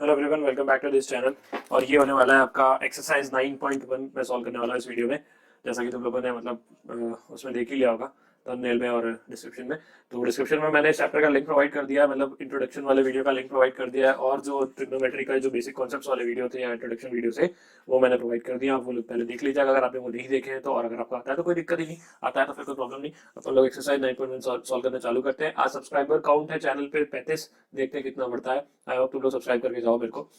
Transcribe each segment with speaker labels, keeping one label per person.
Speaker 1: Hello everyone, welcome back to this channel. और ये होने वाला है आपका एक्सरसाइज 9.1 मैं सॉल्व करने वाला हूँ इस वीडियो में। जैसा कि तुम लोगों ने उसमें देख ही लिया होगा थंबनेल में और डिस्क्रिप्शन में। तो डिस्क्रिप्शन में मैंने इस चैप्टर का लिंक प्रोवाइड कर दिया है, मतलब इंट्रोडक्शन वाले वीडियो का लिंक प्रोवाइड कर दिया है, और जो ट्रिग्नोमेट्री का जो बेसिक कॉन्सेप्ट्स वाले वीडियो थे या इंट्रोडक्शन वीडियो थे वो मैंने प्रोवाइड कर दिया। आप वो लोग पहले देख लीजिएगा अगर आपने वो नहीं देखे हैं तो। और अगर आपको आता है तो कोई दिक्कत ही नहीं, आता है तो फिर कोई प्रॉब्लम नहीं। अपन लोग एक्सरसाइज 9.1 सॉल्व करना चालू करते हैं। आज सब्सक्राइबर काउंट है चैनल पे 35, देखते हैं कितना बढ़ता है। आई होप तुम लोग सब्सक्राइब करके जाओ मेरे को।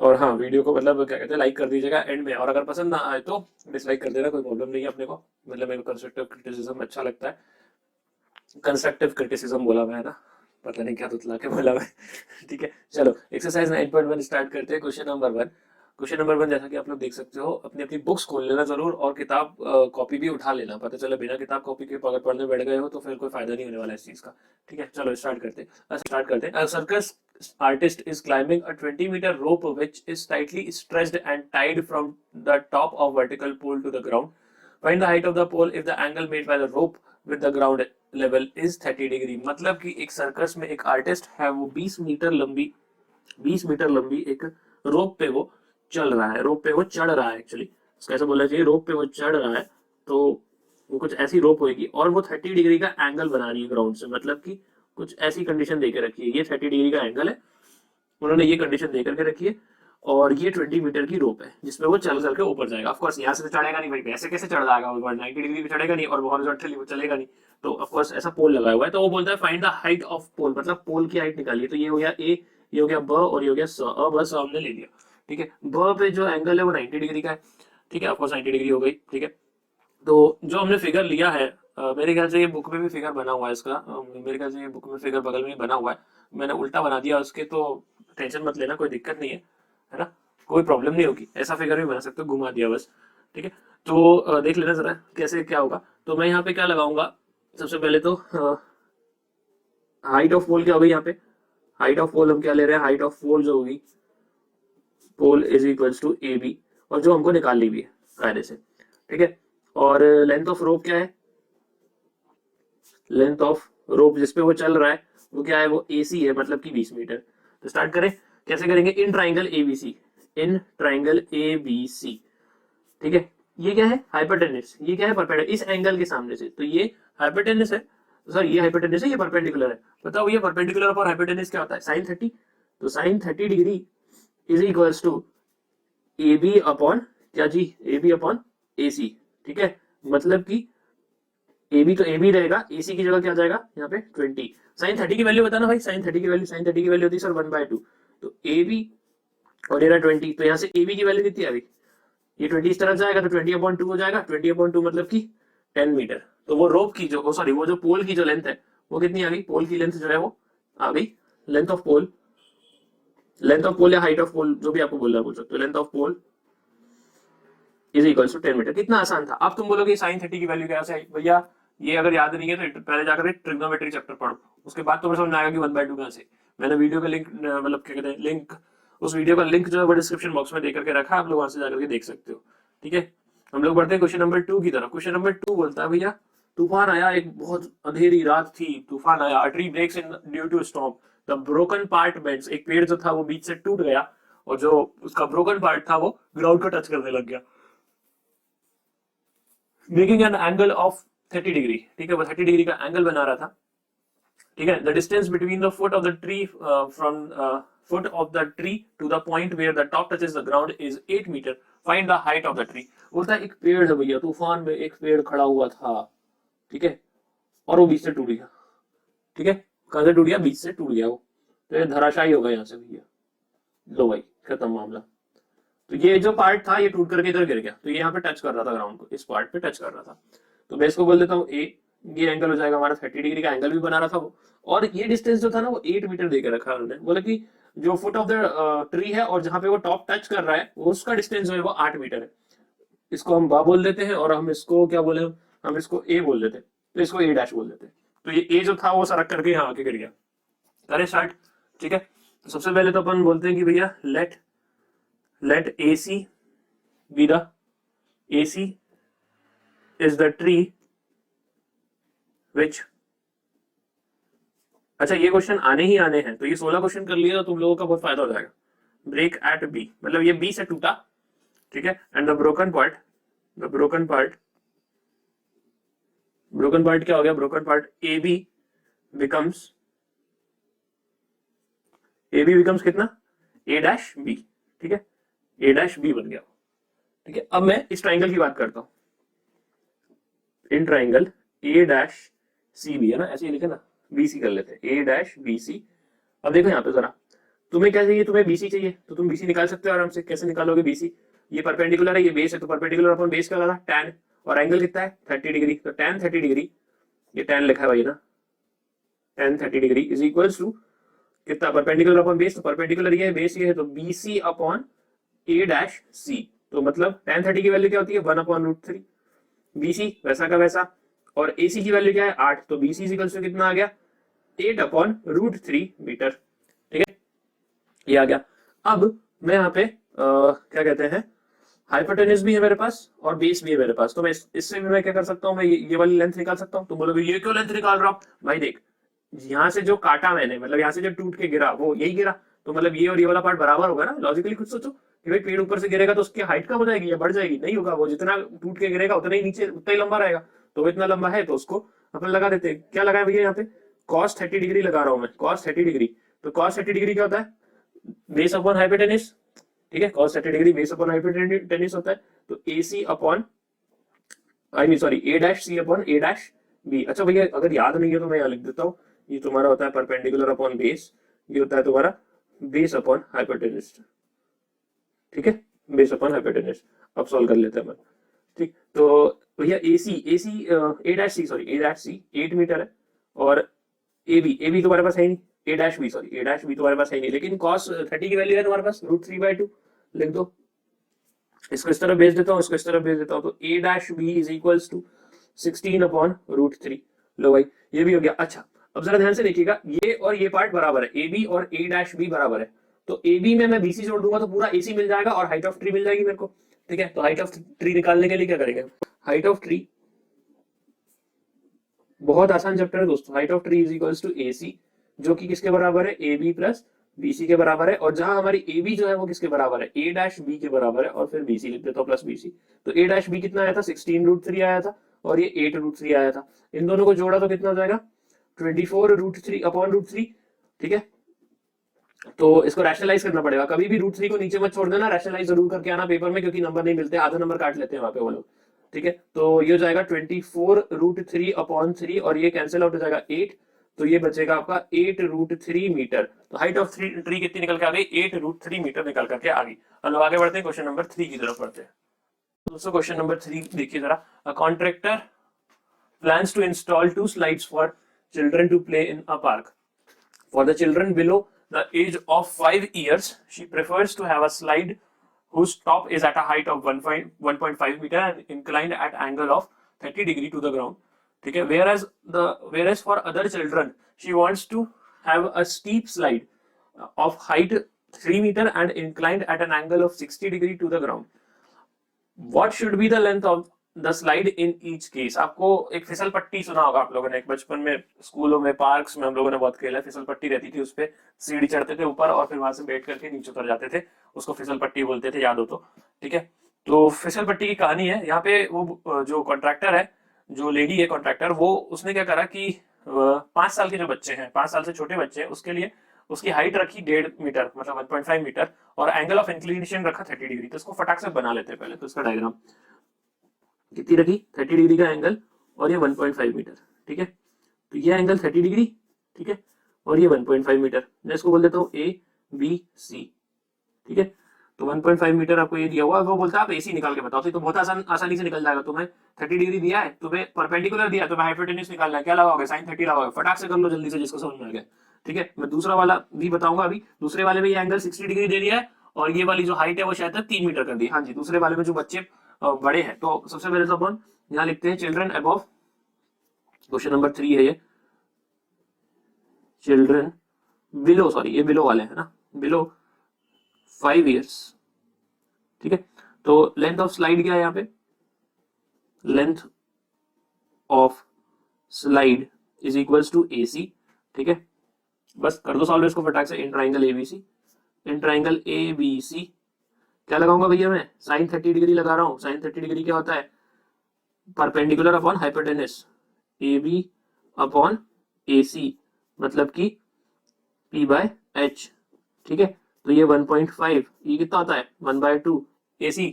Speaker 1: और हाँ, वीडियो को मतलब क्या कहते हैं लाइक कर दीजिएगा एंड में। और अगर पसंद ना आए तो डिसलाइक कर देना, कोई प्रॉब्लम नहीं है अपने को। मतलब मेरे को कंस्ट्रक्टिव क्रिटिसिज्म अच्छा लगता है। कंस्ट्रक्टिव क्रिटिसिज्म बोला मैं, है ना, पता नहीं क्या तुतला के बोला मैं। ठीक है, चलो एक्सरसाइज 9.1 स्टार्ट करते हैं। Question number 1। क्वेश्चन नंबर 1 जैसा कि आप लोग देख सकते हो, अपनी अपनी बुक्स खोल लेना जरूर और किताब कॉपी भी उठा लेना। पता चला बिना किताब कॉपी के अगर पढ़ने बैठ गए हो तो फिर कोई फायदा नहीं होने वाला इस चीज का। ठीक है, चलो स्टार्ट करते हैं। Circus artist is climbing a 20-meter rope which is tightly stretched and tied from the top of vertical pole to the ground. Find the height of the pole if the angle made by the rope with the ground level is 30 degree. मतलब कि एक circus में एक artist है, वो 20 metre लंबी एक रोप पे वो चल रहा है, रोप पे वो चढ़ रहा है। एक्चुअली कैसे बोलना चाहिए, रोप पे वो चढ़ रहा है। तो वो कुछ ऐसी रोप होगी और वो 30 डिग्री का एंगल बना रही है ग्राउंड से। मतलब कि कुछ ऐसी कंडीशन देकर रखी है, ये 30 डिग्री का एंगल है, उन्होंने ये कंडीशन देकर के रखी है। और ये 20 मीटर की रोप है जिसमें वो चल करके ऊपर जाएगा। ऑफकोर्स यहाँ से तो चढ़ेगा नहीं भाई, ऐसे कैसे चढ़ जाएगा, 90 डिग्री पे चढ़ेगा नहीं और हॉरिजॉन्टली वो चलेगा नहीं। तो ऑफकोर्स ऐसा पोल लगा हुआ है। तो वो बोलता है फाइंड द हाइट ऑफ पोल, मतलब पोल की हाइट निकालिए। तो ये हो गया ए, ये हो गया ब और ये हो गया स। ब स हमने ले लिया। ठीक है, ब पे जो एंगल है वो 90 डिग्री का है। ठीक है, ऑफकोर्स 90 डिग्री हो गई। ठीक है, तो जो हमने फिगर लिया है, मेरे ख्याल से ये बुक में भी फिगर बना हुआ है इसका। मेरे ख्याल से ये बुक में फिगर बगल में बना हुआ है, मैंने उल्टा बना दिया उसके। तो टेंशन मत लेना, कोई दिक्कत नहीं है ना, कोई प्रॉब्लम नहीं होगी। ऐसा फिगर भी बना सकते हो, घुमा दिया बस। ठीक है, तो देख लेना जरा कैसे क्या होगा। तो मैं यहाँ पे क्या लगाऊंगा, सबसे पहले तो हाइट ऑफ पोल क्या होगी यहाँ पे। हाइट ऑफ पोल हम क्या ले रहे हैं, हाइट ऑफ पोल जो होगी, pole is equals to A B, और जो हमको निकालनी भी है कायदे से। ठीक है, और लेंथ ऑफ रोप क्या है, लेंथ ऑफ रोप जिसपे वो चल रहा है वो क्या है, वो AC है, मतलब कि 20 मीटर। तो स्टार्ट करें, कैसे करेंगे, in triangle ABC, in triangle ABC। ठीक है, ये क्या है हाइपोटेनस, ये क्या है परपेंडिकुलर इस एंगल के सामने से। तो ये हाइपोटेनस है, सर ये हाइपोटेनस है, ये परपेंडिकुलर है। बताओ ये परपेंडिकुलर और हाइपोटेनस क्या होता है, साइन 30। तो sine 30 degree is equals to AB upon क्या जी, AB अपॉन AC। ठीक है, मतलब कि AB तो AB रहेगा, AC की जगह क्या जाएगा यहाँ पे 20। साइन 30 की वैल्यू बताना भाई, साइन 30 की वैल्यू, साइन 30 की वैल्यू होती है सर 1/2। तो AB और ये रहा 20, तो यहाँ से AB की वैल्यू कितनी आ गई, ये 20 इस तरफ जाएगा तो 20/2 हो जाएगा। 20/2 मतलब कि 10 मीटर। तो वो रोप की जो सॉरी वो जो पोल की जो लेंथ है वो कितनी आ गई, पोल की लेंथ जो है वो आ गई, length of pole, length of pole या हाइट ऑफ पोल जो भी आपको बोलना बोल सकते हो, length of pole is equals to 10 metre. कितना आसान था। अब तुम बोलोगे साइन 30 की वैल्यू कैसे आई भैया, ये अगर याद नहीं है तो पहले जाकर ट्रिग्नोमेट्री चैप्टर पढ़ो, उसके बाद तुम्हें समझ में आएगा कि 1/2 कहां से। मैंने वीडियो का लिंक मतलब क्या कहते हैं लिंक, उस वीडियो का लिंक जो है वो डिस्क्रिप्शन बॉक्स में देकर के रखा है, आप लोग वहां से जाकर के देख सकते हो। ठीक है, हम लोग बढ़ते हैं क्वेश्चन नंबर 2 की तरफ। क्वेश्चन नंबर 2 बोलता है भैया, तूफान आया, एक बहुत अंधेरी रात थी, तूफान आया, a tree breaks in due to storm, the broken part bends, एक पेड़ जो था वो बीच से टूट गया और जो उसका ब्रोकन पार्ट था वो ग्राउंड को टच करने लग गया, making an angle of 30 degree. ठीक है, वो 30 डिग्री का एंगल बना रहा था। ठीक है, the distance between the foot of the tree from foot of the tree to the point where the top touches the ground is 8 metre. Find the height of the tree. बोलता है एक पेड़ है भैया, तूफान में एक पेड़ खड़ा हुआ था। ठीक है, और वो बीच से टूट गया। ठीक है, कहां से टूट गया, बीच से टूट गया वो, तो ये धराशायी होगा यहाँ से भैया। लो भाई खत्म मामला। तो ये जो पार्ट था ये टूट करके इधर गिर गया, तो ये यहाँ पे टच कर रहा था ग्राउंड को, इस पार्ट पे टच कर रहा था। तो मैं इसको बोल देता हूँ ए, ये एंगल हो जाएगा हमारा 30 डिग्री का एंगल भी बना रहा था वो। और ये डिस्टेंस जो था ना वो 8 मीटर देकर रखा उन्होंने, बोला कि जो फुट ऑफ द ट्री है और जहां पे वो टॉप टच कर रहा है उसका डिस्टेंस जो है वो 8 मीटर है। इसको हम बा बोल देते हैं और हम इसको क्या बोले, हम इसको ए बोल देते हैं, तो इसको ए डैश बोल देते हैं। तो ये ए जो था वो सरक करके यहाँ आके गिर गया। करें स्टार्ट। ठीक है, तो सबसे पहले तो अपन बोलते हैं कि भैया let AC be the AC is the tree which अच्छा ये क्वेश्चन आने ही आने हैं, तो ये 16 क्वेश्चन कर लिए तो तुम लोगों का बहुत फायदा हो जाएगा। ब्रेक एट बी, मतलब ये बी से टूटा, ठीक है, and the broken part, the broken part क्या हो गया, broken part A B becomes कितना, ए डैश बी, ठीक है, ए डैश बी बन गया, ठीक है। अब मैं इस ट्राइंगल की बात करता हूं, in triangle A dash C B है ना, ऐसे ही लिखे ना, बी सी कर लेते हैं, ए डैश बी सी। अब देखो यहाँ पे जरा, तुम्हें क्या चाहिए, तुम्हें बीसी चाहिए, तो तुम बीसी निकाल सकते हो आराम से। कैसे निकालोगे बीसी, ये परपेंडिकुलर है, ये बेस है, तो परपेंडिकुलर अपन बेस क्या लगा tan, और एंगल कितना है 30 डिग्री, तो tan 30 डिग्री, ये tan लिखा है भाई ना, tan 30 degree is equals to कितना, परपेंडिकुलर अपॉन बेस, तो परपेंडिकुलर ये है, बेस ये है, तो BC upon A dash C, तो मतलब tan 30 की वैल्यू क्या होती है 1/√3, बीसी वैसा का वैसा, और एसी की वैल्यू क्या है 8, तो बीसी इज इक्वल्स टू कितना आ गया 8/√3 मीटर, ठीक है, ये आ गया। अब मैं यहाँ पे क्या कहते हैं, हाइपोटेन्यूज भी है मेरे पास और बेस भी है मेरे पास, तो मैं इससे भी मैं क्या कर सकता हूँ, मैं ये वाली लेंथ निकाल सकता हूँ। तुम बोलोगे ये क्यों लेंथ निकाल रहा हूँ, भाई देख, यहाँ से जो काटा मैंने, मतलब यहाँ से जो टूट के गिरा वो यही गिरा, तो मतलब ये और ये वाला पार्ट बराबर होगा ना, लॉजिकली खुद सोचो कि भाई पेड़ ऊपर से गिरेगा तो उसकी हाइट कम हो जाएगी या बढ़ जाएगी, नहीं होगा, वो जितना टूट के गिरेगा उतना ही नीचे उतना ही लंबा रहेगा, तो वो इतना लंबा है तो उसको अपन लगा देते हैं, क्या लगाए भैया यहाँ पे cos 30 डिग्री लगा रहा हूँ मैं, cos 30 डिग्री, तो cos 30 डिग्री क्या होता है, बेस अपॉन हाइपोटेन्यूज, ठीक है, cos 30 degree base upon hypotenuse होता है, तो AC upon I mean sorry A dash C upon A dash B. अच्छा भैया अगर याद नहीं है तो मैं यहाँ लिख देता हूँ, ये तुम्हारा होता है परपेंडिकुलर अपॉन बेस, ये होता है तुम्हारा बेस अपॉन हाइपोटेन्यूज, ठीक है, बेस अपॉन हाइपोटेन्यूज। अब सॉल्व कर लेते हैं अपन, ठीक, तो भैया ए dash C sorry A dash C 8 metre है, और ए बी तुम्हारे पास है नहीं, ए डैश बी तुम्हारे पास है नहीं, लेकिन cos 30 की वैल्यू है तुम्हारे पास √3/2, लिख दो, इसको इस तरफ भेज देता हूँ, इसको इस तरफ भेज देता हूँ, तो A dash B is equals to 16/√3। लो भाई ये भी हो गया। अच्छा अब जरा ध्यान से देखिएगा, ये और ये पार्ट बराबर है, ए बी और ए डैश बी बराबर है, तो ए बी में मैं बीसी जोड़ दूंगा तो पूरा एसी मिल जाएगा और हाइट ऑफ ट्री मिल जाएगी मेरे को, ठीक है। तो हाइट ऑफ ट्री निकालने के लिए क्या करेंगे, हाइट ऑफ ट्री, बहुत आसान चैप्टर है दोस्तों, height of tree is equals to A C, जो कि किसके बराबर है, ए बी प्लस बीसी के बराबर है, और जहां हमारी ए बी जो है वो किसके बराबर है, ए डैश बी के बराबर है, और फिर बीसी लिख देता हूँ प्लस बीसी, तो ए डैश बी कितना आया था 16√3 आया था, और ये 8√3 आया था, इन दोनों को जोड़ा तो कितना हो जाएगा 24√3/√3, ठीक है। तो इसको रैशनलाइज करना पड़ेगा, कभी भी √3 को नीचे मत छोड़ देना, रैशनलाइज जरूर करके आना पेपर में, क्योंकि नंबर नहीं मिलते, आधा नंबर काट लेते हैं वहां पे वो लोग, ठीक है। तो ये हो जाएगा 24√3/3, और ये कैंसिल आउट हो जाएगा 8, तो ये बचेगा आपका 8√3 मीटर। तो हाइट ऑफ ट्री कितनी निकल के आ गई, 8√3 मीटर निकल करके आ गई। अब लोग आगे बढ़ते हैं, क्वेश्चन नंबर 3 की तरफ बढ़ते हैं। दोस्तों क्वेश्चन नंबर 3 देखिए जरा, a contractor plans to install 2 slides for children to play in a park. For the children below the age of 5 years, she prefers to have a slide whose top is at a height of 1.5 meter and inclined at angle of 30 degree to the ground. ठीक है, whereas for other children she wants to have a steep slide of height 3 meter and inclined at an angle of 60 degree to the ground. What should be the length of the slide in each case. आपको एक फिसल पट्टी सुना होगा आप लोगों ने, एक बचपन में स्कूलों में पार्क्स में हम लोगों ने बहुत खेला है, फिसल पट्टी रहती थी, उस पर सीढ़ी चढ़ते थे ऊपर और फिर वहां से बैठ करके नीचे उतर जाते थे, उसको फिसल पट्टी बोलते थे, याद हो तो, ठीक है। तो फिसल पट्टी की कहानी है यहाँ पे, वो जो कॉन्ट्रैक्टर है, जो लेडी है कॉन्ट्रैक्टर, वो उसने क्या करा कि 5 साल के जो बच्चे हैं, 5 साल से छोटे बच्चे हैं, उसके लिए उसकी हाइट रखी 1.5 मीटर मतलब 1.5 मीटर, और एंगल ऑफ इंक्लिनेशन रखा 30 डिग्री। तो इसको फटाक से बना लेते हैं पहले, तो इसका डायग्राम कितनी रखी 30 डिग्री का एंगल, और ये 1.5 मीटर, ठीक है। तो ये एंगल 30 डिग्री, ठीक है, और ये 1.5 मीटर, मैं इसको बोल देता हूँ ए बी सी, ठीक है। तो 1.5 मीटर आपको ये दिया हुआ, वो बोलता है आप एसी निकाल के बताओ, तो बहुत आसानी से निकल जाएगा। तुम्हें 30 डिग्री दिया है, तुम्हें परपेंडिकुलर दिया है, तुम्हें हाइपोटेन्यूज निकालना है, क्या लगाओगे sin 30 लगाओगे, फटाक से कर लो जल्दी से जिसको समझ में आ गया, ठीक है। मैं दूसरा वाला भी बताऊंगा अभी, दूसरे वाले में ये एंगल 60 डिग्री दे दिया है, और ये वाली जो हाइट है वो शायद 3 मीटर कर दी, हाँ जी। दूसरे वाले में जो बच्चे बड़े हैं, तो सबसे पहले तो अपन यहाँ लिखते हैं चिल्ड्रन अबव, क्वेश्चन नंबर 3 है ये, चिल्ड्रन बिलो, सॉरी ये बिलो वाले हैं ना, बिलो 5 इयर्स, ठीक है। तो लेंथ ऑफ स्लाइड क्या है यहाँ पे, length of slide is equals to AC, ठीक है, बस कर दो सॉल्व इसको फटाक से। इन triangle ABC, in triangle ABC क्या लगाऊंगा भैया मैं, साइन 30 डिग्री लगा रहा हूँ। साइन 30 डिग्री क्या होता है, perpendicular upon hypotenuse, A B upon A C, मतलब कि पी बाय एच। ठीक है, तो ये 1.5, ये कितना होता है 1/2 ए सी,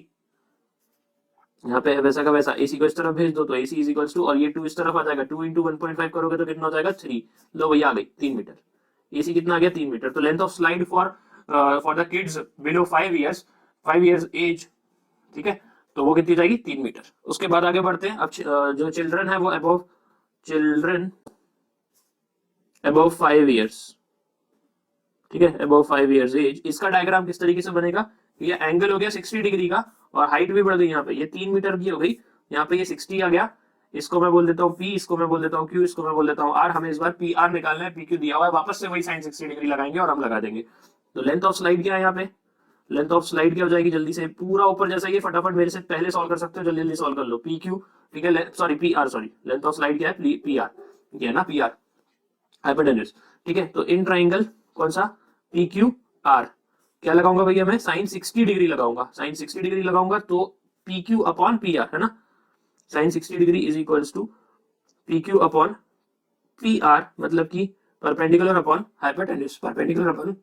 Speaker 1: यहाँ पे वैसा का वैसा एसी को इस तरफ भेज दो तो एसी इज इक्वल्स टू, और ये 2 इस तरफ आ जाएगा, 2 इंटू 1.5 करोगे तो कितना हो जाएगा 3। लो भैया आ गई 3 मीटर। एसी कितना आ गया 3 मीटर। तो length of slide for the kids below 5 years age, ठीक है, तो वो कितनी जाएगी 3 मीटर। उसके बाद आगे बढ़ते हैं। अब जो चिल्ड्रन है वो चिल्ड्रन अबव 5 इयर्स, ठीक है, अबव 5 इयर्स एज, इसका डायग्राम किस तरीके से बनेगा, ये एंगल हो गया 60 डिग्री का और हाइट भी बढ़ गई, यहाँ पे ये 3 मीटर की हो गई, यहाँ पे ये 60 आ गया, इसको मैं बोल देता हूँ P, इसको मैं बोल देता हूँ Q, इसको मैं बोल देता हूँ R। हमें इस बार PR निकालना है, PQ दिया हुआ है, वापस से वही साइन 60 डिग्री लगाएंगे और हम लगा देंगे। तो लेंथ ऑफ स्लाइड क्या है यहाँ पे, लेंथ ऑफ स्लाइड क्या हो जाएगी, जल्दी से पूरा ऊपर जैसा ये फटाफट मेरे से पहले सॉल्व कर सकते हो, जल्दी जल्दी सॉल्व कर लो। PQ, ठीक है, sorry PR, sorry length of slide क्या है PR, ये है ना PR, हाइपोटेन्यूज। ठीक है, तो इन ट्राइंगल कौन सा PQR, क्या लगाऊंगा भैया मैं, साइन 60 डिग्री लगाऊंगा। साइन 60 डिग्री लगाऊंगा तो PQ अपॉन PR है ना, sine 60 degree is equals to PQ upon PR, मतलब कि perpendicular upon hypotenuse, perpendicular upon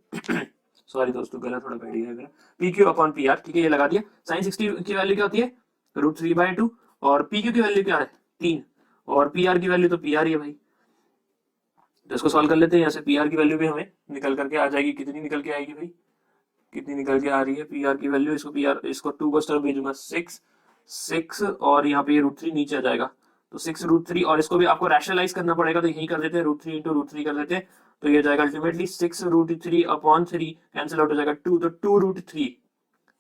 Speaker 1: sorry दोस्तों गला थोड़ा बैठ गया मेरा, PQ अपॉन PR। ठीक है, ये लगा दिया। साइन 60 की वैल्यू क्या होती है √3/2, और PQ की वैल्यू क्या है 3, और PR की वैल्यू तो PR ही है भाई। तो इसको सॉल्व कर लेते हैं। यहाँ से PR की वैल्यू भी हमें निकल करके आ जाएगी, कितनी निकल के आएगी भाई, कितनी निकल के आ रही है PR की वैल्यू, इसको PR, इसको 2 को इस तरफ भेजूंगा 6 और यहाँ पे ये √3 नीचे आ जाएगा, तो 6 √3, और इसको भी आपको रैशनलाइज करना पड़ेगा, तो यही कर देते हैं, √3 इंटू √3 कर देते हैं, तो ये जाएगा अल्टीमेटली 6 √3 अपॉन 3, कैंसिल आउट हो जाएगा 2, तो 2 √3।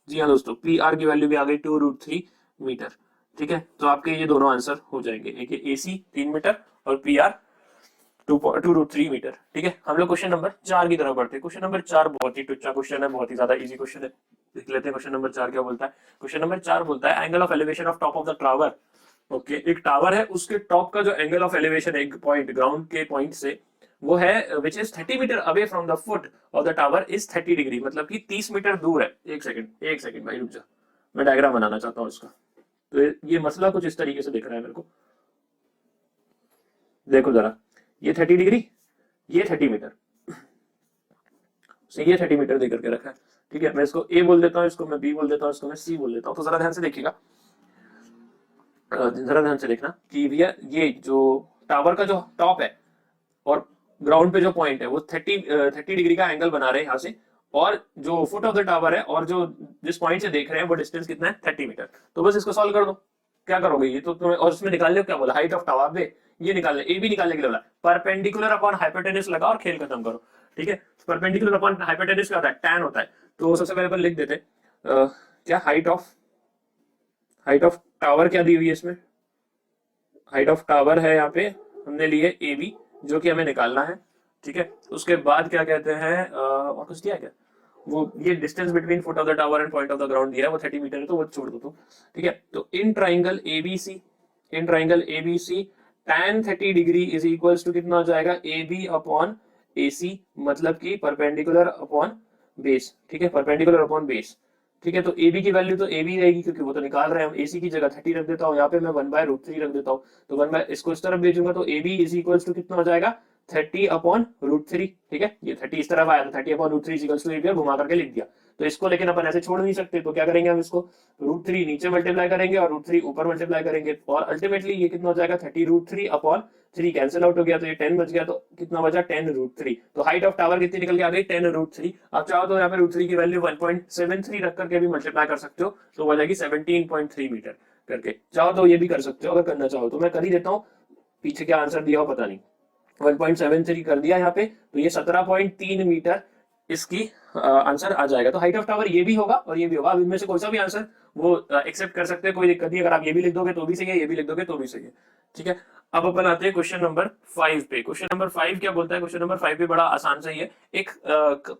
Speaker 1: जी हाँ दोस्तों, PR की वैल्यू भी आ गई 2 √3 मीटर। ठीक है, तो आपके ये दोनों आंसर हो जाएंगे, एक AC 3 मीटर और PR 2 √3 मीटर। ठीक है, हम लोग क्वेश्चन नंबर 4 की तरफ बढ़ते हैं। क्वेश्चन नंबर 4 बहुत ही टुच्चा क्वेश्चन है, बहुत ही ज्यादा इजी क्वेश्चन है। देख लेते हैं क्वेश्चन नंबर 4 क्या बोलता है। क्वेश्चन नंबर 4 बोलता है angle of elevation of top of the tower. Okay, एक टावर है, उसके टॉप का जो एंगल ऑफ एलिवेशन एक पॉइंट, ग्राउंड के पॉइंट से, वो है which is 30 metre away from the foot of the tower is 30 degree, मतलब कि 30 मीटर दूर है। एक सेकंड भाई रुक जा, मैं डायग्राम बनाना चाहता हूँ इसका। तो ये मसला कुछ इस तरीके से दिख रहा है मेरे को, देखो जरा, ये 30 डिग्री, ये 30 मीटर से, ये 30 मीटर देकर के रखा है। ठीक है, मैं इसको A बोल देता हूँ, इसको मैं B बोल देता हूँ, इसको मैं C बोल देता हूँ। तो जरा ध्यान से देखिएगा, जरा ध्यान से देखना कि भैया ये जो टावर का जो टॉप है और ग्राउंड पे जो पॉइंट है वो 30 डिग्री का एंगल बना रहे हैं यहाँ से, और जो फुट ऑफ द टावर है और जो जिस पॉइंट से देख रहे हैं वो डिस्टेंस कितना है 30 मीटर। तो बस इसको सॉल्व कर दो, क्या करोगे ये तो तुम्हें, और उसमें निकाल लो क्या बोला, हाइट ऑफ टावर पे, ये निकालने ए बी निकालने के लिए बोला, परपेंडिकुलर अपॉन हाइपोटेनस लगा और खेल खत्म करो। ठीक है, परपेंडिकुलर अपॉन हाइपोटेनस क्या होता है, tan होता है। तो सबसे पहले अपन लिख देते क्या, हाइट ऑफ टावर क्या दी हुई है इसमें, हाइट ऑफ टावर है यहाँ पे हमने लिए ए बी, जो कि हमें निकालना है। ठीक है, उसके बाद क्या कहते हैं, और कुछ दिया क्या, वो ये distance between foot of the tower and point of the ground दिया है, वो 30 मीटर है, तो वो छोड़ दो तुम। ठीक है, तो in triangle ABC, in triangle ABC tan 30 degree is equals to कितना हो जाएगा, ए बी अपॉन ए सी, मतलब कि परपेंडिकुलर अपॉन बेस। ठीक है, परपेंडिकुलर अपॉन बेस। ठीक है, तो ए बी की वैल्यू तो ए बी रहेगी, क्योंकि वो तो निकाल रहे हैं हम। AC की जगह 30 रख देता हूँ, यहाँ पे मैं 1/√3 रख देता हूँ, तो 1 इसको इस तरफ भेजूंगा तो A B is equals to कितना हो जाएगा 30 अपॉन √3। ठीक है, ये 30 इस तरफ आया तो 30 upon √3 equals to A B, घुमा करके लिख दिया। तो इसको लेकिन अपन ऐसे छोड़ नहीं सकते, तो क्या करेंगे हम, इसको √3 नीचे मल्टीप्लाई करेंगे और √3 ऊपर मल्टीप्लाई करेंगे, और अल्टीमेटली ये कितना हो जाएगा 30 √3 अपॉन 3, कैंसिल आउट हो गया, तो ये 10 बच गया, तो कितना बचा 10 √3। तो हाइट ऑफ टावर कितनी निकल के आ गई 10 √3। आप चाहो तो यहाँ पे √3 की वैल्यू 1.73 रख करके भी मल्टीप्लाई कर सकते हो, तो हो जाएगी 17.3 मीटर करके। चाहो तो ये भी कर सकते हो, अगर करना चाहो तो। मैं कर ही देता हूँ, पीछे क्या आंसर दिया हो पता नहीं, 1.73 कर दिया यहाँ पे, तो ये 17.3 मीटर इसकी आंसर आ जाएगा। तो हाइट ऑफ टावर ये भी होगा और ये भी होगा, अब इनमें से कोई सा भी आंसर वो एक्सेप्ट कर सकते हैं, कोई दिक्कत नहीं। अगर आप ये भी लिख दोगे तो भी सही है, ये भी लिख दोगे तो भी सही है। ठीक है, अब अपन आते हैं क्वेश्चन नंबर 5 पे। क्वेश्चन नंबर 5 क्या बोलता है, क्वेश्चन नंबर 5 भी बड़ा आसान सही है। एक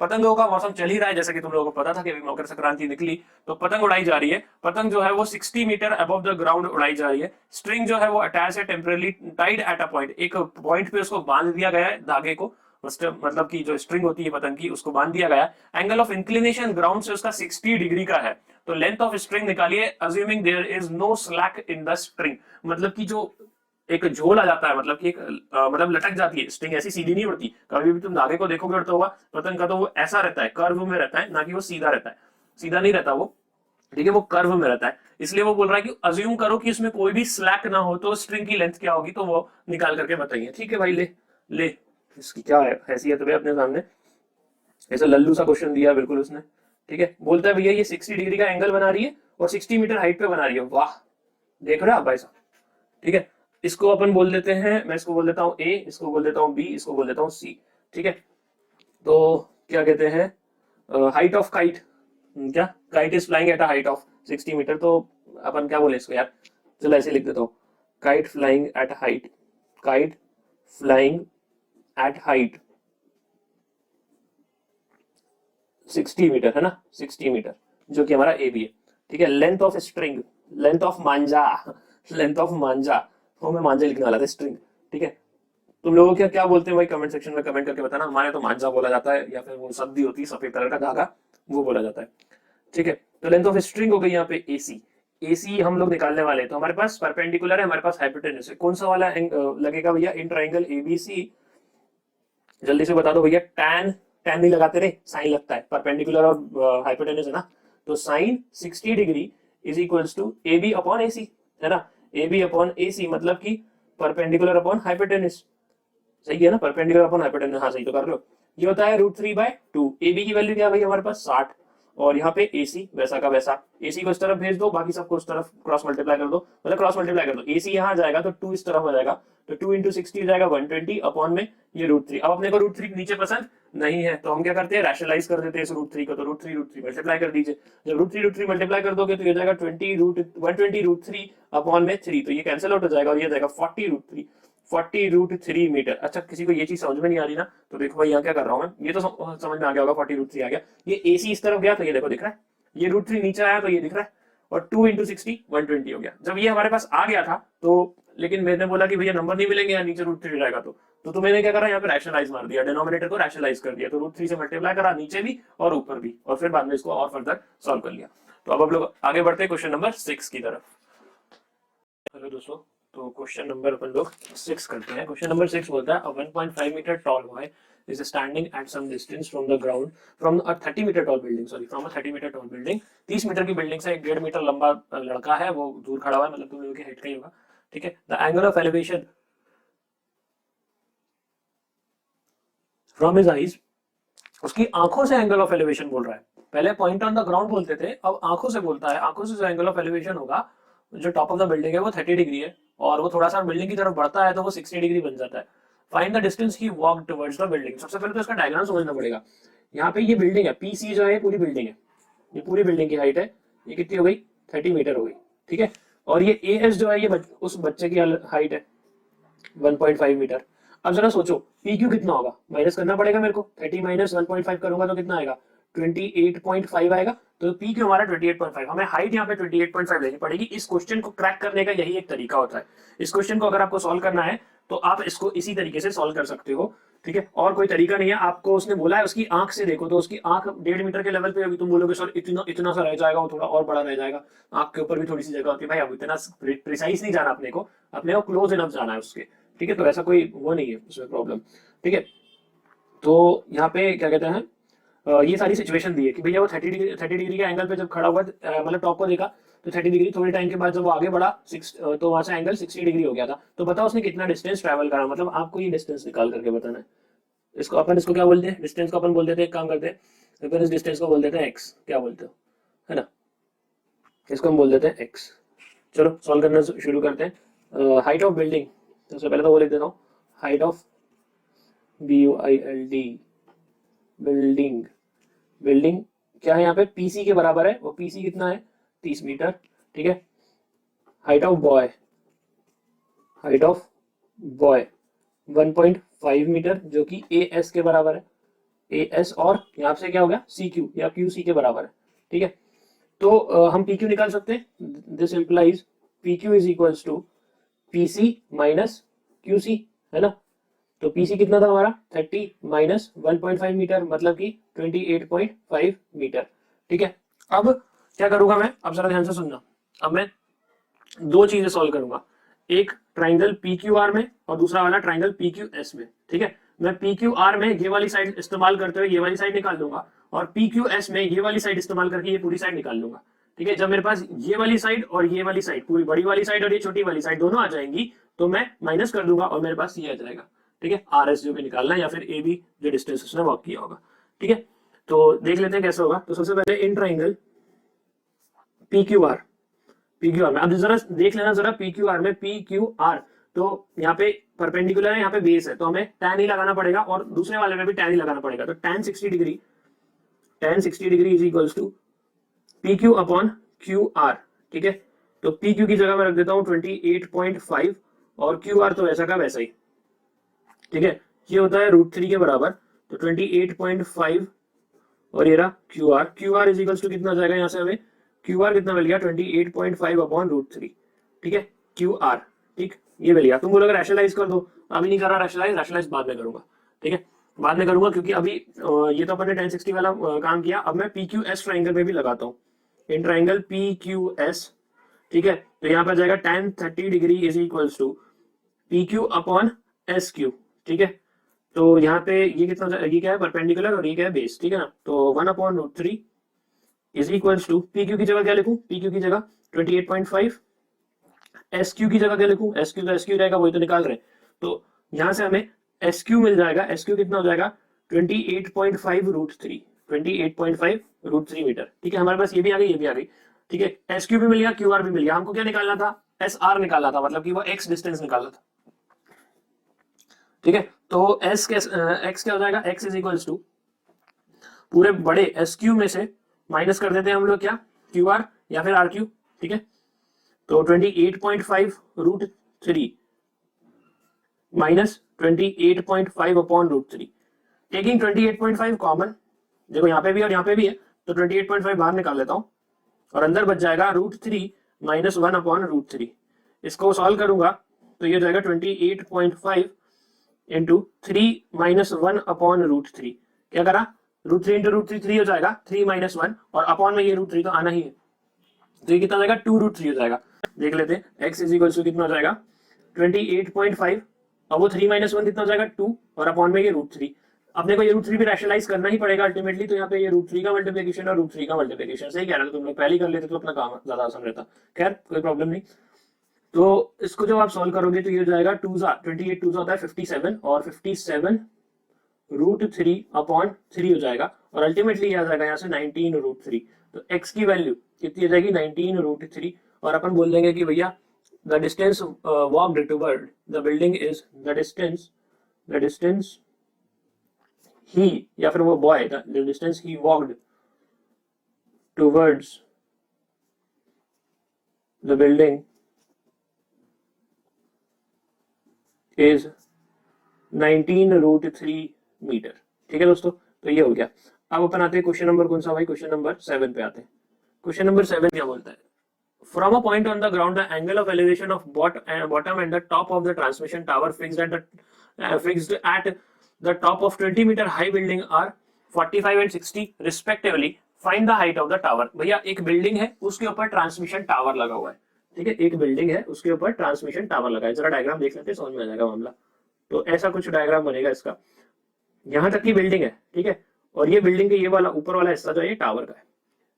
Speaker 1: पतंगों का मौसम चल ही रहा है, जैसा कि तुम लोगों को पता था कि अभी मकर संक्रांति निकली, तो पतंग उड़ाई जा रही है। पतंग जो है वो 60 मीटर अबव द ग्राउंड उड़ाई जा रही है। स्ट्रिंग जो है वो अटैच है, temporarily tied at a point, एक पॉइंट पे उसको बांध दिया गया है धागे को, मतलब कि जो स्ट्रिंग होती है पतंग की उसको बांध दिया गया, एंगल ऑफ इंक्लिनेशन ग्राउंड से उसका 60 डिग्री का है, तो लेंथ ऑफ स्ट्रिंग निकालिए assuming there is no slack in the string. मतलब कि जो एक झोल आ जाता है, मतलब कि एक मतलब लटक जाती है स्ट्रिंग, ऐसी सीधी नहीं उड़ती। कभी भी तुम धागे को देखोगे उड़ता हुआ पतंग का तो वो ऐसा रहता है, कर्व में रहता है, ना कि वो सीधा रहता है, सीधा नहीं रहता वो, ठीक है, वो कर्व में रहता है। इसलिए वो बोल रहा है कि अज्यूम करो कि इसमें कोई भी स्लैक ना हो, तो स्ट्रिंग की लेंथ क्या होगी, तो वो निकाल करके बताइए। ठीक है भाई, ले ले, इसकी क्या है हैसियत है अपने सामने, ऐसा लल्लू सा क्वेश्चन दिया बिल्कुल उसने। ठीक है, बोलता है भैया ये 60 डिग्री का एंगल बना रही है और 60 मीटर हाइट पे बना रही है। वाह, देख रहे हो आप भाई साहब। ठीक है, इसको अपन बोल देते हैं, मैं इसको बोल देता हूँ ए, इसको बोल देता हूँ बी, इसको बोल देता हूँ सी। ठीक है, तो क्या कहते हैं, हाइट ऑफ काइट, क्या kite is flying at a height of 60 metre, तो अपन क्या बोले इसको यार, चलो ऐसे लिख देता हूँ, kite flying at height, kite flying at height 60 metre है ना, 60 मीटर, जो कि हमारा ए बी है। ठीक है, length of string, length of मांझा, लेंथ ऑफ मांझा, वो मैं मांझा लिखने वाला था, स्ट्रिंग। ठीक है, तुम लोगों क्या क्या बोलते हैं भाई, कमेंट सेक्शन में कमेंट करके बताना। हमारे तो मांझा बोला जाता है, या फिर वो सब्दी होती है सफेद कलर का धागा, वो बोला जाता है। ठीक है, तो लेंथ ऑफ स्ट्रिंग हो गई यहाँ पे एसी, एसी हम लोग निकालने वाले हैं। तो हमारे पास परपेंडिकुलर है, हमारे पास हाइपोटेन्यूज है, कौन सा वाला लगेगा भैया इन ट्राइंगल एबीसी, जल्दी से बता दो भैया। टैन, टैन नहीं लगाते रे, साइन लगता है, परपेंडिकुलर और हाइपोटेन्यूज है ना, तो sine 60 degree is equals to A B upon A C, है ना, ए बी अपॉन ए सी, मतलब कि परपेंडिकुलर अपॉन हाइपोटेन्यूज, सही है ना, परपेंडिकुलर अपॉन हाइपोटेन्यूज, हाँ सही तो कर रहे हो। ये होता है √3/2, ए बी की वैल्यू क्या भाई हमारे पास 60, और यहाँ पे एसी वैसा का वैसा, एसी को इस तरफ भेज दो, बाकी सबको उस तरफ क्रॉस मल्टीप्लाई कर दो, मतलब क्रॉस मल्टीप्लाई कर दो, एसी यहाँ जाएगा तो 2 इस तरफ हो जाएगा, तो 2 इंटू 60 हो जाएगा 120 अपॉन में ये √3। अब अपने को √3 नीचे पसंद नहीं है, तो हम क्या करते हैं, रैशनलाइज कर देते हैं इस √3 को, तो √3 मल्टीप्लाई कर दीजिए। जब √3 मल्टीप्लाई कर दोगे तो ये जाएगा 120 √3 अपॉन में 3, तो ये कैंसिल आउट हो जाएगा और ये जाएगा 40 √3 मीटर। अच्छा, किसी को ये चीज समझ में नहीं आ रही ना, तो देखो भाई यहाँ क्या कर रहा हूँ मैं, ये तो समझ में आ गया होगा, 40 √3 आ गया, ये एसी इस तरफ गया तो ये देखो दिख रहा है, ये √3 नीचे आया तो ये दिख रहा है, और 2 इंटू 60 120 हो गया। जब ये हमारे पास आ गया था तो, लेकिन मैंने बोला कि भैया नंबर नहीं मिलेंगे यहाँ नीचे √3 रहेगा, तो मैंने क्या करा, यहाँ पे रैशनलाइज मार दिया, डिनोमिनेटर को रैशनलाइज कर दिया, तो √3 से मल्टीप्लाई करा नीचे भी और ऊपर भी, और फिर बाद में इसको और फर्दर सॉल्व कर लिया। तो अब हम लोग आगे बढ़ते हैं क्वेश्चन नंबर 6 की तरफ। हेलो दोस्तों, तो क्वेश्चन नंबर अपन लोग 6 करते हैं। क्वेश्चन नंबर 6 बोलता है, a 1.5 metre tall boy is standing at some distance from the ground, from a 30 metre tall building, sorry from a 30 metre tall building, 30 metre की बिल्डिंग से एक 1.5 मीटर लंबा लड़का है, वो दूर खड़ा हुआ है, मतलब तुम लोगों की हाइट का ही होगा। ठीक है, the angle of elevation from his eyes, उसकी आंखों से एंगल ऑफ एलिवेशन बोल रहा है, पहले पॉइंट ऑन द ग्राउंड बोलते थे, अब आंखों से बोलता है, आंखों से जो एंगल ऑफ एलिवेशन होगा, जो टॉप ऑफ द बिल्डिंग है वो 30 डिग्री है, और वो थोड़ा सा बिल्डिंग की तरफ बढ़ता है तो वो 60 डिग्री बन जाता है। Find the distance he walk towards the building. सबसे पहले तो इसका डायग्राम समझना पड़ेगा। यहाँ पे ये बिल्डिंग है, पीसी जो है पूरी बिल्डिंग है, ये पूरी बिल्डिंग की हाइट है, ये कितनी हो गई 30 मीटर हो गई। ठीक है, और ये एएस जो है ये उस बच्चे की हाइट है 1.5 मीटर। अब जरा सोचो पी क्यू कितना होगा, माइनस करना पड़ेगा मेरे को, 30 माइनस 1.5 करूंगा तो कितना आएगा, 28.5 आएगा। तो पी क्यू हमारा 28.5, हमें हाइट यहाँ पे 28.5 लेनी पड़ेगी। इस क्वेश्चन को क्रैक करने का यही एक तरीका होता है। इस क्वेश्चन को अगर आपको सॉल्व करना है तो आप इसको इसी तरीके से सॉल्व कर सकते हो। ठीक है, और कोई तरीका नहीं है। आपको उसने बोला है उसकी आंख से देखो, तो उसकी आंख 1.5 मीटर के लेवल पे होगी, तुम बोलोगे सर इतना इतना सा रह जाएगा, वो थोड़ा और बड़ा रह जाएगा, आंख के ऊपर भी थोड़ी सी जगह होती है। भाई अब इतना प्रिसाइज नहीं जाना अपने को क्लोज इनफ जाना है उसके। ठीक है, तो ऐसा कोई वो नहीं है उसमें प्रॉब्लम। ठीक है, तो यहाँ पे क्या कहते हैं, ये सारी सिचुएशन दी है कि भैया वो 30 डिग्री के एंगल पे जब खड़ा हुआ, मतलब टॉप को देखा तो 30 डिग्री, थोड़े टाइम के बाद जब वो आगे बढ़ा तो वहां से एंगल 60 डिग्री हो गया था। तो बताओ उसने कितना डिस्टेंस ट्रैवल करा, मतलब आपको ये डिस्टेंस निकाल करके बताना है। इसको क्या बोलते हैं, डिस्टेंस को अपन बोल देते हैं, एक काम करते हैं अपन इस डिस्टेंस को बोल देते हैं एक्स, क्या बोलते हो, है ना, इसको हम बोल देते हैं एक्स। चलो सॉल्व करना शुरू करते हैं। हाइट ऑफ बिल्डिंग, सबसे पहले तो वो लिख देता हूँ, height of BUILD building, building क्या है यहाँ पे पीसी के बराबर है, वो पीसी कितना है 30 मीटर। ठीक है, height of boy, height of boy 1.5 metre, जो कि AS के बराबर है, AS, और यहाँ से क्या हो गया CQ या QC के बराबर है। ठीक है, तो हम PQ निकाल सकते हैं। This implies PQ is equals to PC minus QC, है ना। तो पीसी कितना था हमारा 30 माइनस 1.5 मीटर मतलब कि 28.5 मीटर। ठीक है, अब क्या करूंगा मैं, अब जरा ध्यान से सुनना। अब मैं दो चीजें सॉल्व करूंगा, एक ट्राइंगल पी क्यू आर में और दूसरा वाला ट्राइंगल पी क्यू एस में। ठीक है, मैं पी क्यू आर में ये वाली साइड इस्तेमाल करते हुए ये वाली साइड निकाल लूंगा और पी क्यू एस में ये वाली साइड इस्तेमाल करके ये पूरी साइड निकाल लूंगा। ठीक है, जब मेरे पास ये वाली साइड और ये वाली साइड, पूरी बड़ी वाली साइड और ये छोटी वाली साइड दोनों आ जाएंगी तो मैं माइनस कर दूंगा और मेरे पास ये आ जाएगा। ठीक है, आर एस जो भी निकालना है या फिर ए बी जो डिस्टेंस उसने वॉक किया होगा। ठीक है, तो देख लेते हैं कैसे होगा। तो सबसे पहले इन ट्राइंगल पी क्यू आर में अब जरा देख लेना जरा, पी क्यू आर में पी क्यू आर तो यहाँ पे परपेंडिकुलर है, यहाँ पे बेस है, तो हमें tan ही लगाना पड़ेगा और दूसरे वाले में भी tan ही लगाना पड़ेगा। तो tan 60 degree is equals to P Q upon Q R. ठीक है, तो पी क्यू की जगह मैं रख देता हूँ 28.5 और क्यू आर तो वैसा का वैसा ही। ठीक है, ये होता है √3 के बराबर, तो 28.5 और ये रहा Q R is equals to कितना जाएगा यहाँ से हमें, क्यू आर कितना मिल गया 28.5 अपॉन √3। ठीक है, क्यू आर, ठीक ये मिल गया। तुम बोलोगे रैशनलाइज कर दो, अभी नहीं कर रहा रैशनलाइज बाद में करूंगा। ठीक है, बाद में करूंगा क्योंकि अभी ये तो अपन ने tan 60 वाला काम किया। अब मैं पी क्यू एस ट्राइंगल में भी लगाता हूँ, in triangle P Q S. ठीक है, तो यहाँ पर जाएगा tan 30 degree is equals to P Q upon S Q. ठीक है, तो यहाँ पे ये कितना, ये क्या है परपेंडिकुलर और ये क्या है बेस। ठीक है ना, तो 1 upon √3 is equals to P Q की जगह क्या लिखूं, पी क्यू की जगह 28.5, एस क्यू की जगह क्या लिखूं, एस क्यू तो एस क्यू रहेगा, वही तो निकाल रहे हैं। तो यहाँ से हमें एस क्यू मिल जाएगा, एस क्यू कितना हो जाएगा 28.5 √3, 28.5 √3 मीटर। ठीक है, हमारे पास ये भी आ गई ये भी आ गई। ठीक है, एस क्यू भी मिल गया क्यू आर भी मिल गया। हमको क्या निकालना था, एस आर निकालना था, मतलब कि वो एक्स डिस्टेंस निकालना था। ठीक है, तो एक्स क्या हो जाएगा, एक्स इज इक्वल्स टू पूरे बड़े एस क्यू में से माइनस कर देते हैं हम लोग क्या, क्यू आर या फिर आर क्यू। ठीक है, तो 28.5 √3 माइनस 28.5 अपॉन √3, टेकिंग 28.5 कॉमन, देखो यहाँ पे भी और यहाँ पे भी है, तो 28.5 बाहर निकाल लेता हूँ और अंदर बच जाएगा √3 माइनस 1 अपॉन √3। इसको सॉल्व करूंगा तो ये हो जाएगा 28.5 इंटू 3 माइनस 1 अपॉन √3। क्या करा, √3 इंटू √3 3 हो जाएगा, 3 माइनस 1 और अपॉन में ये √3 तो आना ही है, तो ये कितना हो जाएगा 2 √3 हो जाएगा। देख लेते हैं x इज इक्वल टू कितना हो जाएगा 28.5, अब वो 3 माइनस 1 कितना हो जाएगा 2 और अपॉन में ये √3। अपने को ये √3 भी रैशनलाइज करना ही पड़ेगा अल्टीमेटली, तो यहाँ पे ये √3 का मल्टीप्लिकेशन और √3 का मल्टीप्लिकेशन सही कह रहे हो, तुम लोग पहले ही कर लेते तो अपना काम ज्यादा आसान रहता। खैर कोई प्रॉब्लम नहीं। तो इसको जब आप सॉल्व करोगे तो ये हो जाएगा 28 2 होता है 57 और 57 √3 अपॉन 3 हो जाएगा और अल्टीमेटली ये आ जाएगा यहाँ से 19 √3। तो x की वैल्यू कितनी हो जाएगी 19 √3 और अपन बोल देंगे कि भैया the distance walked toward the building is the distance ही या फिर वो बॉय द डिस्टेंस ही walked towards the building is 19 √3 metre. ठीक है दोस्तों, तो ये हो गया। अब अपन आते हैं क्वेश्चन नंबर कौन सा भाई, क्वेश्चन नंबर 7 पे आते हैं। क्वेश्चन नंबर 7 क्या बोलता है, from a point on the ground the angle of elevation of bottom and the top of the transmission tower fixed at the top of 20 metre high building are 45 and 60 respectively, find the height of the tower. भैया एक building है उसके ऊपर transmission tower लगा हुआ है। ठीक है, एक बिल्डिंग है उसके ऊपर ट्रांसमिशन टावर लगा है, जरा डायग्राम देख लेते हैं समझ में आ जाएगा मामला। तो ऐसा कुछ डायग्राम बनेगा इसका, यहां तक की बिल्डिंग है। ठीक है, और ये बिल्डिंग के ये वाला ऊपर वाला हिस्सा जो है ये टावर का है।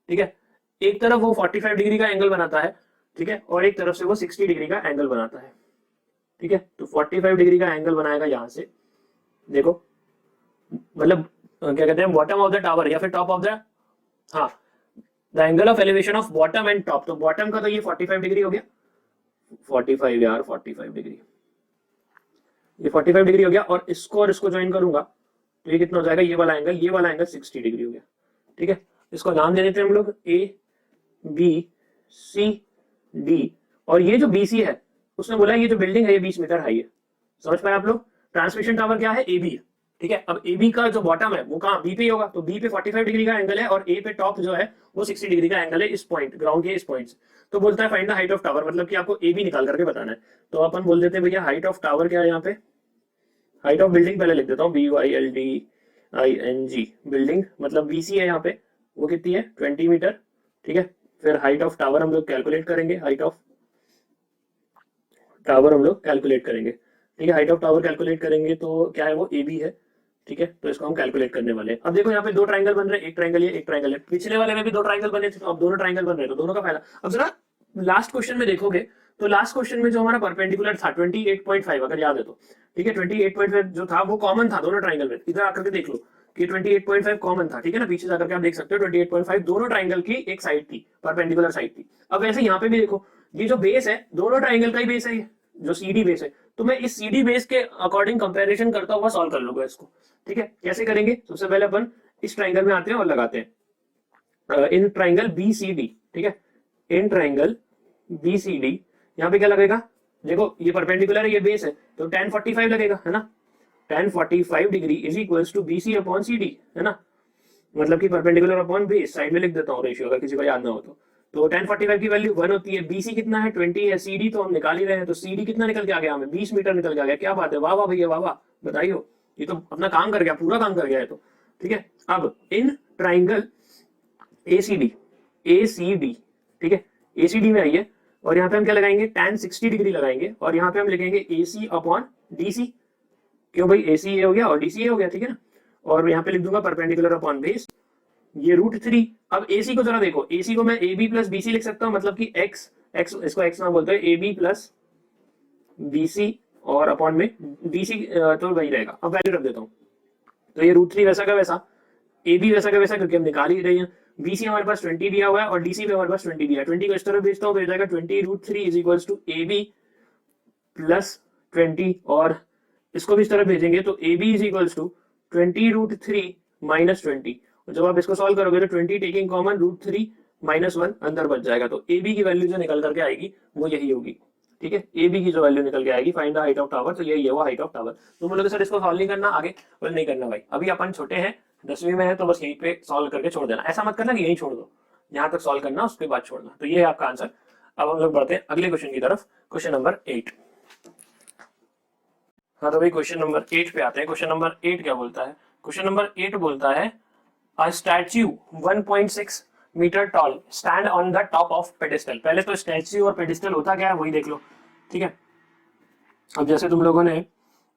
Speaker 1: ठीक है, एक तरफ वो 45 डिग्री का एंगल बनाता है, ठीक है, और एक तरफ से वो 60 डिग्री का एंगल बनाता है। ठीक है, तो 45 डिग्री का एंगल बनाएगा यहां से, देखो मतलब क्या कहते हैं बॉटम ऑफ द टावर या फिर टॉप ऑफ द, हाँ the angle of elevation of bottom and top, तो बॉटम का तो ये 45 डिग्री हो गया, 45 यार 45 डिग्री, ये 45 डिग्री हो गया और इसको ज्वाइन करूंगा तो ये कितना हो जाएगा, ये वाला एंगल 60 डिग्री हो गया। ठीक है, इसको नाम दे देते हैं हम लोग ABCD, और ये जो BC है उसने बोला ये जो बिल्डिंग है ये 20 मीटर हाई है। समझ पाए आप लोग, ट्रांसमिशन टावर क्या है AB है। ठीक है, अब AB का जो बॉटम है वो कहाँ B पे होगा, तो B पे 45 डिग्री का एंगल है और A पे टॉप जो है वो 60 डिग्री का एंगल है इस पॉइंट ग्राउंड के इस पॉइंट से। तो बोलता है find the height of tower, मतलब कि आपको AB निकाल करके बताना है। तो अपन बोल देते हैं भैया हाइट ऑफ टावर क्या है यहाँ पे, हाइट ऑफ बिल्डिंग पहले लिख देता हूँ, BYLDING, बिल्डिंग मतलब BC है यहाँ पे, वो कितनी है 20 मीटर, ठीक है। फिर हाइट ऑफ टावर हम लोग कैलकुलेट करेंगे, हाइट ऑफ टावर हम लोग कैलकुलेट करेंगे, ठीक है। हाइट ऑफ टावर कैलकुलेट करेंगे तो क्या है वो AB है, ठीक है। तो इसको हम कैलकुलेट करने वाले हैं। अब देखो यहाँ पे दो ट्राइंगल बन रहे हैं, एक ट्राइंगल ये, एक ट्राइंगल है। पिछले वाले में भी दो ट्राइंगल बने थे, तो अब दोनों ट्राइंगल बन रहे हैं, तो दोनों का फायदा। अब जरा लास्ट क्वेश्चन में देखोगे तो लास्ट क्वेश्चन में जो हमारा परपेंडिकुलर था 28.5, अगर याद है तो, ठीक है। 28.5 जो था वो कॉमन था दोनों ट्राइंगल में। इधर आकर के देख लो कि 28.5 कॉमन था, ठीक है ना। पीछे जाकर के आप देख सकते हो 28.5 दोनों ट्राइंगल की एक साइड थी, परपेंडिकुलर साइड थी। अब वैसे यहाँ पे भी देखो, ये जो बेस है दोनों ट्राइंगल का ही बेस है, जो CD बेस है। तो मैं इस CD बेस के अकॉर्डिंग कंपैरिजन करता हुआ सॉल्व कर लूंगा इसको, ठीक है। कैसे करेंगे, सबसे पहले अपन इस ट्राइंगल में आते हैं और लगाते हैं इन ट्राइंगल BCD, ठीक है। इन ट्राइंगल BCD, यहाँ पे क्या लगेगा, देखो ये परपेंडिकुलर है, ये बेस है, तो tan 45 लगेगा, है ना। tan 45 degree is equals to BC upon CD, है ना। मतलब कि परपेंडिकुलर अपॉन बेस, साइड में लिख देता हूँ रेशियो, अगर किसी को याद ना हो तो tan 45 की वैल्यू 1 होती है। BC कितना है 20 है, CD तो हम निकाल ही रहे हैं, तो CD कितना निकल के आ गया हमें 20 मीटर निकल के आ गया। क्या बात है, वाह वाह भैया वाह वाह, बताइए, ये तो अपना काम कर गया, पूरा काम कर गया है तो, ठीक है। अब इन ट्राइंगल ACD, ठीक है, ACD में आइए और यहाँ पे हम क्या लगाएंगे, tan 60 डिग्री लगाएंगे और यहाँ पे हम लिखेंगे AC अपॉन DC। क्यों भाई, AC ये हो गया और DC ये हो गया, ठीक है ना। और यहाँ पे लिख दूंगा परपेंडिकुलर अपॉन बेस, ये √3। अब AC को जरा देखो, AC को मैं AB प्लस BC लिख सकता हूँ, मतलब कि x इसको x ना बोलते हैं, AB प्लस BC और अपॉन में BC तो वही रहेगा। अब वैल्यू रख देता हूँ, तो ये √3 वैसा का वैसा, AB वैसा का वैसा, क्योंकि हम निकाल ही रहे हैं। BC हमारे पास 20 दिया हुआ है और DC भी हमारे पास 20 दिया है। 20 को इस तरह भेजता हूँ, भेज जाएगा 20√3 is equals to AB plus 20, और इसको भी इस तरह भेजेंगे तो AB is equals to 20√3 minus 20। जब आप इसको सॉल्व करोगे तो 20 टेकिंग कॉमन, √3 माइनस 1 अंदर बच जाएगा। तो AB की वैल्यू जो निकल करके आएगी वो यही होगी, ठीक है। AB की जो वैल्यू निकल के आएगी, find the height of tower, तो यही है वो हाइट ऑफ टावर। तो बोलोगे सर इसको सॉल्व नहीं करना आगे, बोले नहीं करना भाई, अभी अपन छोटे हैं, 10वीं में है, तो बस यहीं पे सॉल्व करके छोड़ देना। ऐसा मत करना कि यहीं छोड़ दो, यहाँ तक सॉल्व करना उसके बाद छोड़ना। तो ये है आपका आंसर। अब हम लोग बढ़ते हैं अगले क्वेश्चन की तरफ, क्वेश्चन नंबर 8। हाँ तो भाई क्वेश्चन नंबर 8 पे आते हैं। क्वेश्चन नंबर 8 क्या बोलता है, क्वेश्चन नंबर 8 बोलता है A statue 1.6 metre tall stand on the top of pedestal. पहले तो स्टैच्यू और पेडिस्टल होता क्या है वही देख लो, ठीक है। अब जैसे तुम लोगों ने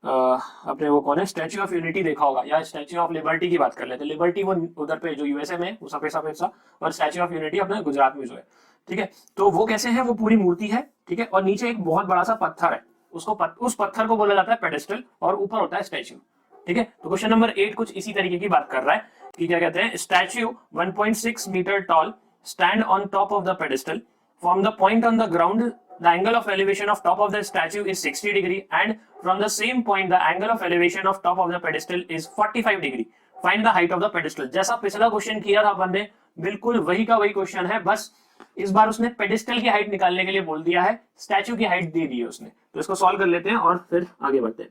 Speaker 1: अपने वो कौन है, स्टैच्यू ऑफ यूनिटी देखा होगा, या स्टैच्यू ऑफ लिबर्टी की बात कर लेते हैं। लिबर्टी वो उधर पे जो USA में वो सफेद सफेद सा, और स्टैच्यू ऑफ यूनिटी अपने गुजरात में जो है, ठीक है। तो वो कैसे है, वो पूरी मूर्ति है, ठीक है, और नीचे एक बहुत बड़ा सा पत्थर है, उस पत्थर को बोला जाता है पेडिस्टल, और ऊपर होता है स्टैच्यू, ठीक है। तो क्वेश्चन नंबर 8 कुछ इसी तरीके की बात कर रहा है कि क्या कहते हैं, statue 1.6 metre tall stand on top of the pedestal from the point on the ground the angle of elevation of top of the statue is 60 degree and from the same point the angle of elevation of top of the pedestal is 45 degree find the height of the pedestal। जैसा पिछला question किया था अपन ने, बिल्कुल वही का वही question है, बस इस बार उसने पेडिस्टल की हाइट निकालने के लिए बोल दिया है, स्टैच्यू की हाइट दे दी है उसने। तो इसको सॉल्व कर लेते हैं और फिर आगे बढ़ते हैं।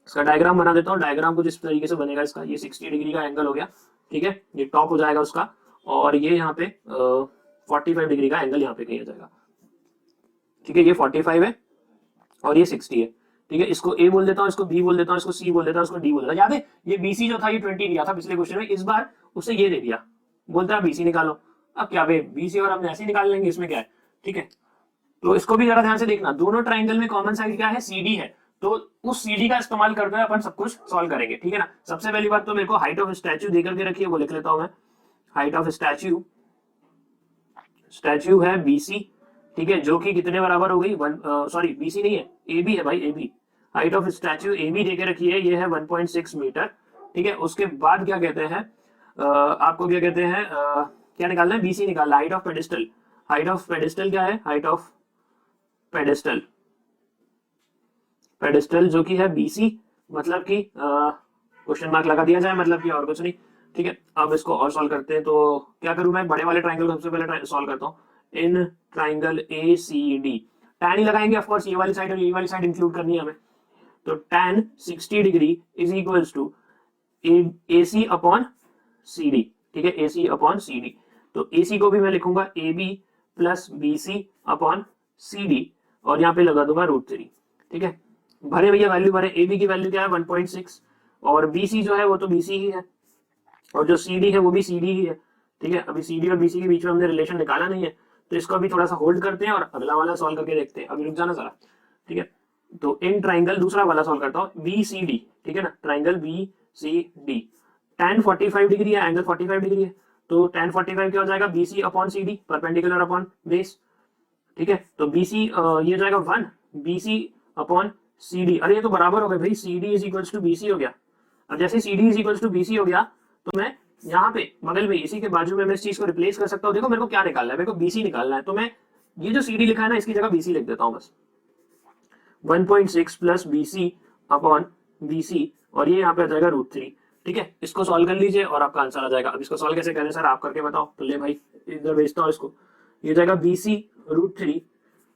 Speaker 1: इसका डायग्राम बना देता हूँ। डायग्राम कुछ इस तरीके से बनेगा इसका, ये 60 डिग्री का एंगल हो गया, ठीक है, ये टॉप हो जाएगा उसका, और ये यहाँ पे 45 डिग्री का एंगल यहाँ पे कहीं आ जाएगा, ठीक है। ये 45 है और ये 60 है, ठीक है। इसको A बोल देता हूँ, इसको B बोल देता हूँ, इसको C बोल देता हूँ, इसको D बोल देता हूँ। याद है ये BC जो था ये 20 दिया था पिछले क्वेश्चन में, इस बार उसे ये दे दिया, बोलता है BC निकालो। अब क्या भाई BC और हम ऐसे निकाल लेंगे, इसमें क्या है, ठीक है। तो इसको भी जरा ध्यान से देखना, दोनों ट्राइंगल में कॉमन साइड क्या है, CD है, तो उस CD का इस्तेमाल करते हुए अपन सब कुछ सॉल्व करेंगे, ठीक है ना। सबसे पहली बात तो मेरे को हाइट ऑफ स्टैच्यू देकर के रखी है, वो लिख लेता हूं मैं। हाइट ऑफ स्टैच्यू है BC, ठीक है, जो कि कितने बराबर हो गई, सॉरी BC नहीं है, AB है भाई, AB। Height of statue AB देके रखी है, ये है 1.6 मीटर, ठीक है। उसके बाद क्या कहते हैं, आपको क्या कहते हैं, क्या निकालना है, BC निकालना। Height of pedestal, height of pedestal क्या है, हाइट ऑफ पेडिस्टल जो कि है BC, मतलब कि क्वेश्चन मार्क लगा दिया जाए, मतलब कि और कुछ नहीं, ठीक है। अब इसको और सॉल्व करते हैं, तो क्या करूं मैं, बड़े वाले ट्राइंगल को सबसे पहले सॉल्व करता हूं। इन ट्राइंगल ACD tan ही लगाएंगे, ऑफ कोर्स ये वाली साइड और ये वाली साइड इंक्लूड करनी है हमें। तो tan 60 degree is equals to AC upon CD, ठीक है, AC अपॉन CD। तो AC को भी मैं लिखूंगा AB plus BC upon CD, और यहाँ पे लगा दूंगा √3, ठीक है। भरे भैया वैल्यू भरे, ए बी की वैल्यू क्या है 1.6 और बी सी जो है वो तो बी सी ही है और जो सी डी है वो भी सी डी ही है। ठीक है, अभी सी डी और बी सी के बीच में हमने रिलेशन निकाला नहीं है, तो इसको अभी थोड़ा सा होल्ड करते हैं और अगला वाला सॉल्व करके देखते हैं। अभी रुक जाना जरा। ठीक है, तो इन ट्राइंगल दूसरा वाला सॉल्व करता हूँ, बी सी डी। ठीक है ना, triangle B C D, tan 45 degree है, एंगल 45 डिग्री है, तो tan 45 क्या हो जाएगा, B C upon C D, perpendicular upon base. ठीक है, तो बी सी ये हो जाएगा 1 B C upon C D. अरे ये तो बराबर हो गया भाई, C D is equals to B C हो गया। अब जैसे C D is equals to B C हो गया, तो मैं यहाँ पे बगल में इसी के बाजू में मैं इस चीज को रिप्लेस कर सकता हूँ। देखो मेरे को क्या निकालना है, मेरे को बीसी निकालना है, तो मैं ये जो सी डी लिखा है ना इसकी जगह बीसी लिख देता हूँ बस। 1.6 प्लस बीसी अपॉन बीसी और ये यहाँ पे आ जाएगा √3। ठीक है, इसको सॉल्व कर लीजिए और आपका आंसर आ जाएगा। अब इसको सॉल्व कैसे करें सर, आप करके बताओ। तो ले भाई इधर भेजता हूँ इसको, ये जाएगा बीसी √3।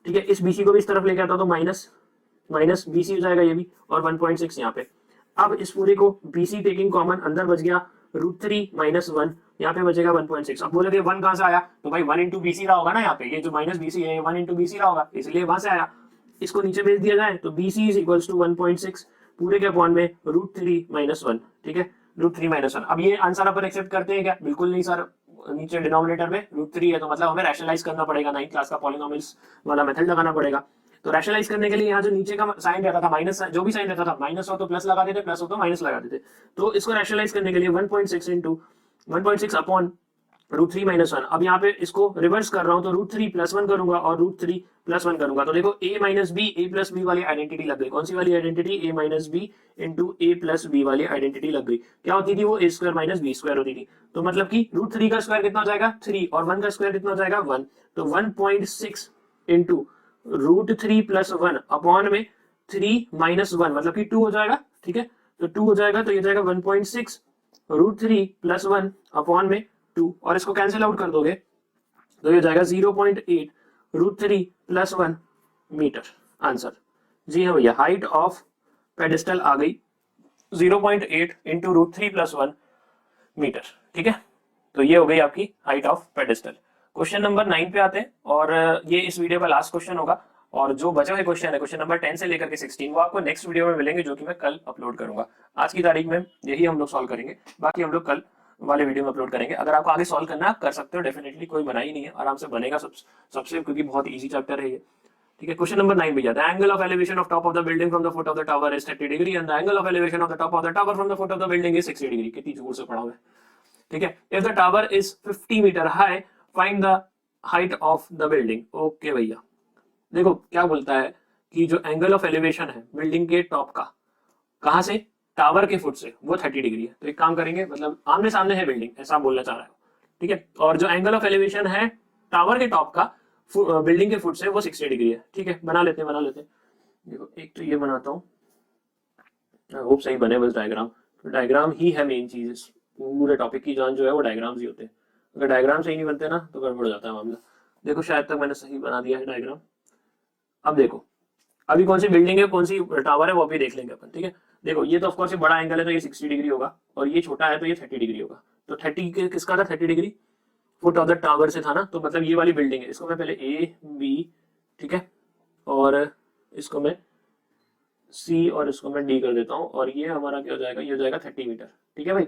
Speaker 1: ठीक है, इस बीसी को भी इस तरफ लेके आता हूँ तो माइनस बीसी हो जाएगा ये भी, और 1.6 यहाँ पे। अब इस पूरे को बीसी टेकिंग कॉमन, अंदर बच गया √3 माइनस 1, यहाँ पे बचेगा 1.6। अब बोलोगे 1 कहाँ से आया, तो भाई 1 इंटू बीसी रहा होगा ना, यहाँ पे ये जो माइनस बीसी है 1 इंटू बीसी रहा होगा, इसलिए वहां से आया। इसको नीचे भेज दिया जाए तो BC इज इक्वल्स टू 1.6 पूरे के अपॉन में √3 माइनस 1। ठीक है, √3 माइनस 1। अब ये आंसर अपन एक्सेप्ट करते हैं क्या, बिल्कुल नहीं सर, नीचे डिनोमिनेटर में √3 है तो मतलब हमें रैशनलाइज करना पड़ेगा, 9th क्लास का पॉलिनोमियल्स वाला मेथड लगाना पड़ेगा। तो रैशनलाइज करने के लिए यहाँ जो नीचे का साइन रहता था माइनस, जो भी साइन रहता था माइनस हो तो प्लस लगा देते, प्लस हो तो माइनस लगा देते। तो इसको रैशनलाइज करने के लिए 1.6 इंटू 1.6 अपॉन √3 माइनस 1। अब यहाँ पे इसको रिवर्स कर रहा हूँ तो √3 प्लस 1 करूंगा और √3 प्लस 1 करूंगा, तो देखो a minus B, A plus B वाली आइडेंटिटी लग गई। कौन सी वाली identity, a minus B into A plus B वाली आइडेंटिटी लग गई। क्या होती थी वो, a square minus B square होती थी। तो मतलब कि √3 का स्क्वायर कितना हो जाएगा 3 और 1 का स्क्वायर कितना हो जाएगा 1, तो 1.6 इंटू √3 प्लस 1 अपॉन में 3 माइनस 1 मतलब कि 2 हो जाएगा। ठीक है, तो 2 हो जाएगा, तो ये जाएगा 1.6 √3 प्लस 1 अपॉन में 2 और इसको कैंसिल आउट कर दोगे तो ये जाएगा 0.8 √3 प्लस 1 मीटर। आंसर जी हाँ भैया, हाइट ऑफ पेडिस्टल आ गई 0.8 इंटू √3 प्लस 1 मीटर। ठीक है, तो ये हो गई आपकी height of pedestal. Question number 9 पे आते हैं और ये इस वीडियो का लास्ट क्वेश्चन होगा और जो बचे हुए क्वेश्चन है क्वेश्चन नंबर 10 से लेकर के 16 वो आपको नेक्स्ट वीडियो में मिलेंगे, जो कि मैं कल अपलोड करूंगा। आज की तारीख में यही हम लोग सॉल्व करेंगे, बाकी हम लोग कल वाले वीडियो में अपलोड करेंगे। अगर आपको आगे सॉल्व करना है आप कर सकते हो, डेफिनेटली कोई मना ही नहीं है, आराम से बनेगा सबसे, क्योंकि बहुत इजी चैप्टर है ये। ठीक है, क्वेश्चन नंबर 9 भैया, the angle of elevation of top of the building from the foot of the tower is 30 degree and the angle of elevation of the top of the tower from the foot of the building is 60 degree. कितनी जोर से पढ़ा हुआ है। ठीक है, if the tower is 50 metre high find the height of the building. Okay भैया, देखो क्या बोलता है कि जो एंगल ऑफ एलिवेशन है बिल्डिंग के टॉप का, कहां से, टावर के फुट से, वो 30 डिग्री है। तो एक काम करेंगे, मतलब आमने सामने है बिल्डिंग, ऐसा बोलना चाह रहा है। ठीक है, और जो एंगल ऑफ एलिवेशन है टावर के टॉप का बिल्डिंग के फुट से वो 60 डिग्री है। ठीक है, बना लेते हैं। देखो एक तो ये बनाता हूँ, होप सही बने बस डायग्राम। तो डायग्राम ही है मेन चीज, पूरे टॉपिक की जान जो है वो डायग्राम्स ही होते हैं। अगर डायग्राम सही नहीं बनते ना तो गड़बड़ हो जाता है मामला। देखो शायद तक मैंने सही बना दिया है डायग्राम। अब देखो अभी कौन सी बिल्डिंग है, कौन सी टावर है, वो भी देख लेंगे अपन। ठीक है, देखो ये तो ऑफ कोर्स ये बड़ा एंगल है तो ये 60 डिग्री होगा और ये छोटा है तो ये 30 डिग्री होगा। तो 30 किसका था, 30 degree foot of the tower से था ना, तो मतलब ये वाली बिल्डिंग है। इसको मैं पहले ए बी, ठीक है, और इसको मैं सी और इसको मैं डी कर देता हूँ और ये हमारा क्या हो जाएगा, ये हो जाएगा 30 मीटर। ठीक है भाई,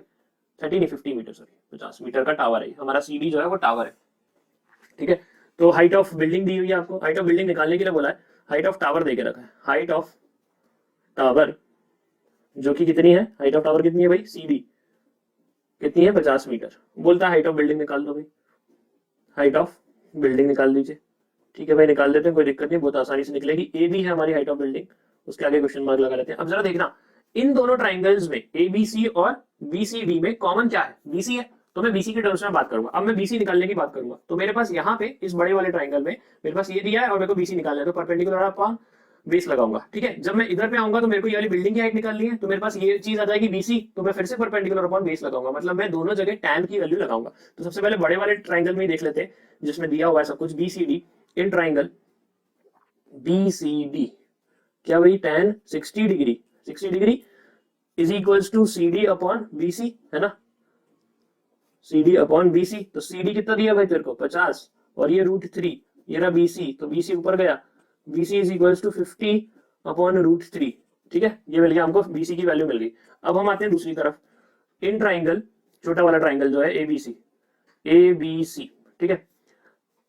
Speaker 1: 30 नहीं 50 मीटर, सॉरी 50 मीटर का टावर है हमारा। सी डी जो है वो टावर है। ठीक है, तो हाइट ऑफ बिल्डिंग दी हुई है आपको, हाइट ऑफ बिल्डिंग निकालने के लिए बोला है, हाइट ऑफ टावर देके रखा है। हाइट ऑफ टावर जो कि कितनी है, हाइट ऑफ टावर कितनी है भाई, सी डी कितनी है 50 मीटर। बोलता है हाइट ऑफ बिल्डिंग निकाल दो भाई, हाइट ऑफ बिल्डिंग निकाल दीजिए। ठीक है भाई, निकाल देते हैं, कोई दिक्कत नहीं, बहुत आसानी से निकलेगी। ए बी है हमारी हाइट ऑफ बिल्डिंग, उसके आगे क्वेश्चन मार्क लगा लेते हैं। अब जरा देखना इन दोनों ट्राइंगल्स में ए बी सी और बी सी डी में कॉमन क्या है, बीसी है, तो मैं बीसी के टर्म्स में बात करूंगा। अब मैं बीसी निकालने की बात करूंगा, तो मेरे पास यहाँ पे इस बड़े वाले ट्राइंगल में मेरे पास ये दिया है और मेरे को बीसी निकालना है, तो परपेंडिकुलर अपॉन बेस लगाऊंगा। ठीक है, जब मैं इधर पे आऊंगा तो मेरे को ये वाली बिल्डिंग की हाइट निकालनी है, तो मेरे पास ये चीज आ जाएगी बीसी, तो मैं फिर से परपेंडिकुलर अपॉन बेस लगाऊंगा, मतलब मैं दोनों जगह टैन की वैल्यू लगाऊंगा। तो सबसे पहले बड़े वाले ट्राइंगल में ही देख लेते हैं जिसमें दिया हुआ है सब कुछ, बीसीडी। इन ट्राइंगल बीसीडी क्या भाई, tan 60 degree, 60 degree is equals to C D upon BC, है ना, सी डी अपॉन बीसी। तो सी डी कितना दिया भाई तेरे को 50 और ये √3, ये रहा बीसी, तो बीसी ऊपर गया, BC is equals to 50 upon √3। ठीक है, ये मिल गया हमको, BC की वैल्यू मिल गई। अब हम आते हैं दूसरी तरफ, इन ट्राइंगल, छोटा वाला ट्राइंगल जो है ABC, ठीक है,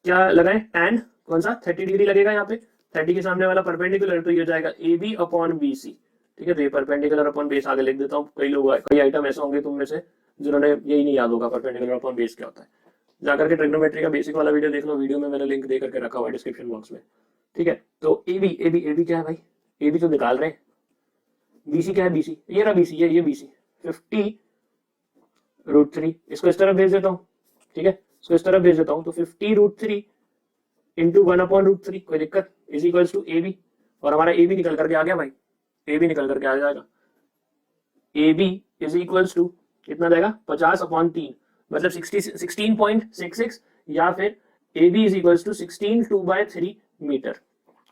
Speaker 1: क्या लगाएं, tan कौन सा 30 डिग्री लगेगा यहाँ पे, 30 के सामने वाला परपेंडिकुलर, तो ये हो जाएगा AB अपॉन BC, ठीक है। तो ये परपेंडिकुलर अपॉन बेस आगे लिख देता हूँ, कई आइटम ऐसे होंगे तुम में से जिन्होंने यही नहीं याद होगा परपेंडिकुलर अपॉन बेस क्या होता है, जाकर के ट्रिग्नोमेट्री का बेसिक वाला वीडियो देख लो, वीडियो में मैंने लिंक दे करके रखा हुआ है डिस्क्रिप्शन बॉक्स में, ठीक है। तो AB क्या है भाई, AB तो निकाल रहे हैं, BC क्या है, BC ये रहा, BC ये BC 50√3, इसको इस तरफ भेज देता हूँ, ठीक है, इसको इस तरफ भेज देता हूँ, तो 50√3 इंटू 1/√3, कोई दिक्कत, इज इक्वल्स टू AB, और हमारा AB निकल करके आ गया भाई, AB निकल करके आ जाएगा, AB इज इक्वल्स टू कितना जाएगा, 50/3, मतलब 16.66, या फिर AB is equals to 16 2/3 metre.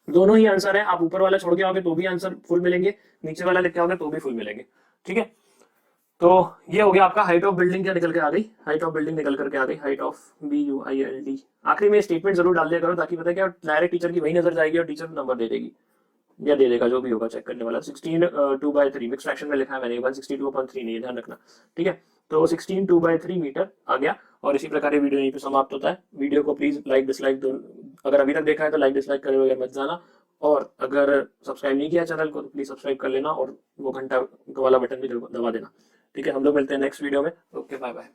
Speaker 1: दोनों ही आंसर है, आप ऊपर वाला छोड़ के आओगे तो भी आंसर फुल मिलेंगे, नीचे वाला लिख के आओगे तो भी फुल मिलेंगे, ठीक है। तो ये हो गया आपका हाइट ऑफ बिल्डिंग, क्या निकल के आ गई, हाइट ऑफ बिल्डिंग निकल करके आ गई, हाइट ऑफ BUILD। आखिरी में स्टेटमेंट जरूर डाल दिया करो, ताकि पता है क्या, डायरेक्ट टीचर की वही नजर जाएगी और टीचर नंबर दे देगी या दे देगा, जो भी होगा चेक करने वाला। 16 2/3 मिक्स फ्रैक्शन में लिखा है मैंने, 162/3 नहीं, ध्यान रखना, ठीक है। तो 16 2/3 मीटर आ गया, और इसी प्रकार ये वीडियो यहीं पे समाप्त होता है। वीडियो को प्लीज लाइक डिसलाइक दो, अगर अभी तक देखा है तो लाइक डिसलाइक करे बगैर मत जाना, और अगर सब्सक्राइब नहीं किया चैनल को तो प्लीज सब्सक्राइब कर लेना, और वो घंटा वाला बटन भी दबा देना, ठीक है। हम लोग मिलते हैं नेक्स्ट वीडियो में, ओके बाय बाय।